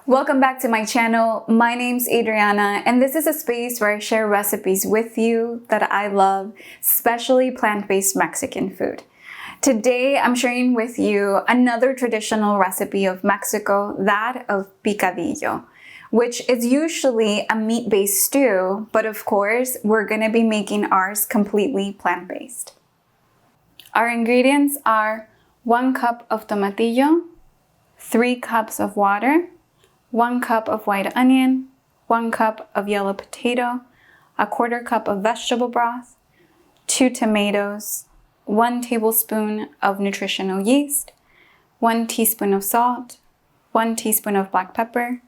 Welcome back to my channel. My name's Adriana, and this is a space where I share recipes with you that I love, especially plant-based Mexican food. Today, I'm sharing with you another traditional recipe of Mexico, that of picadillo, which is usually a meat-based stew, but of course, we're gonna be making ours completely plant-based. Our ingredients are 1 cup of tomatillo, 3 cups of water, 1 cup of white onion, 1 cup of yellow potato, 1/4 cup of vegetable broth, 2 tomatoes, 1 tablespoon of nutritional yeast, 1 teaspoon of salt, 1 teaspoon of black pepper,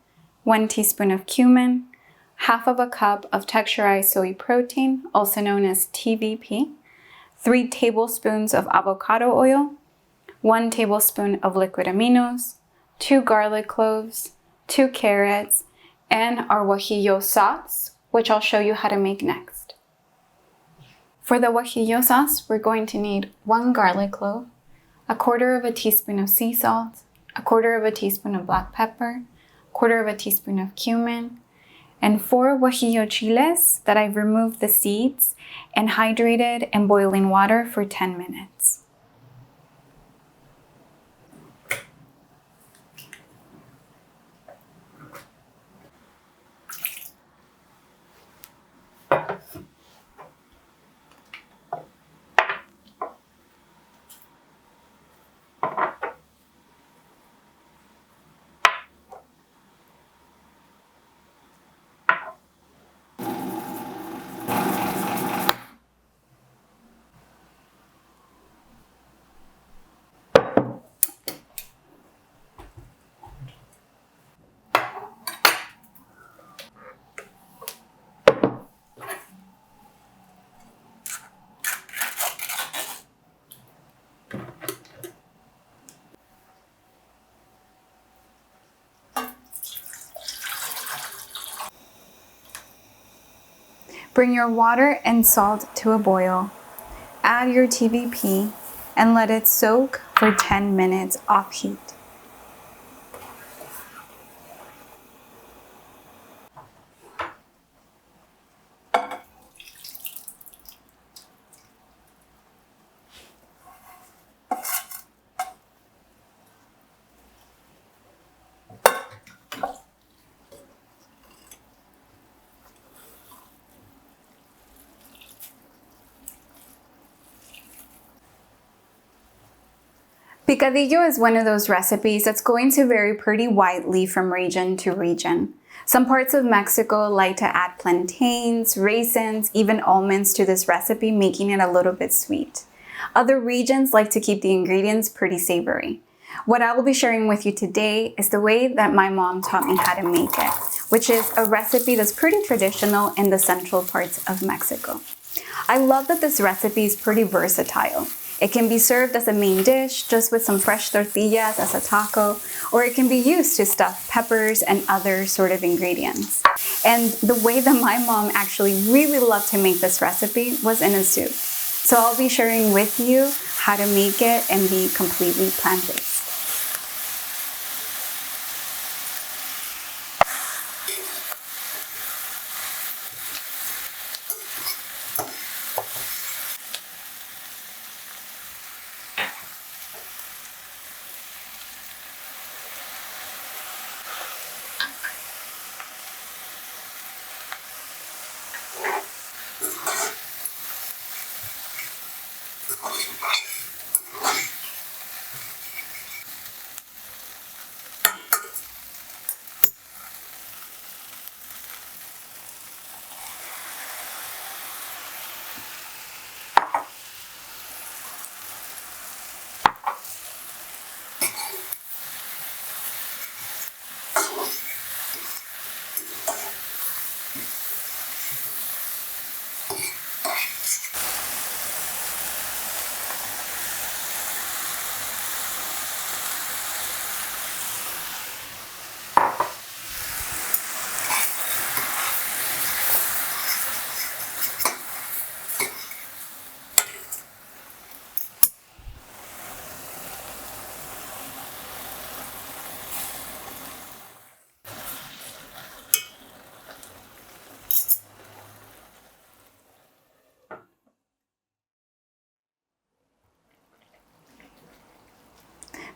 1 teaspoon of cumin, 1/2 cup of texturized soy protein, also known as TVP, 3 tablespoons of avocado oil, 1 tablespoon of liquid aminos, 2 garlic cloves, 2 carrots, and our guajillo sauce, which I'll show you how to make next. For the guajillo sauce, we're going to need 1 garlic clove, 1/4 teaspoon of sea salt, 1/4 teaspoon of black pepper, 1/4 teaspoon of cumin, and 4 guajillo chiles that I've removed the seeds and hydrated in boiling water for 10 minutes. Bring your water and salt to a boil. Add your TVP and let it soak for 10 minutes off heat. Picadillo is one of those recipes that's going to vary pretty widely from region to region. Some parts of Mexico like to add plantains, raisins, even almonds to this recipe, making it a little bit sweet. Other regions like to keep the ingredients pretty savory. What I will be sharing with you today is the way that my mom taught me how to make it, which is a recipe that's pretty traditional in the central parts of Mexico. I love that this recipe is pretty versatile. It can be served as a main dish, just with some fresh tortillas as a taco, or it can be used to stuff peppers and other sort of ingredients. And the way that my mom actually really loved to make this recipe was in a soup. So I'll be sharing with you how to make it and be completely plant-based.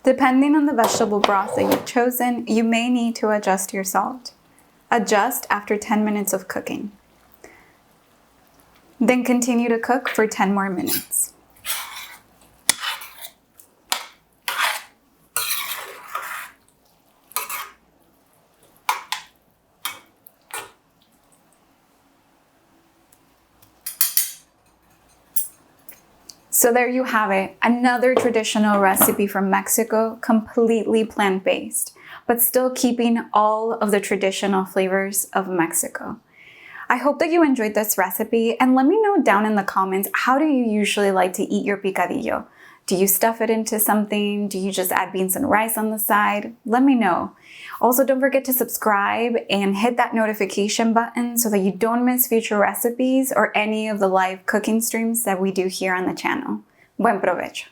Depending on the vegetable broth that you've chosen, you may need to adjust your salt. Adjust after 10 minutes of cooking. Then continue to cook for 10 more minutes. So there you have it, another traditional recipe from Mexico, completely plant-based, but still keeping all of the traditional flavors of Mexico. I hope that you enjoyed this recipe, and let me know down in the comments, how do you usually like to eat your picadillo? Do you stuff it into something? Do you just add beans and rice on the side? Let me know. Also, don't forget to subscribe and hit that notification button so that you don't miss future recipes or any of the live cooking streams that we do here on the channel. Buen provecho!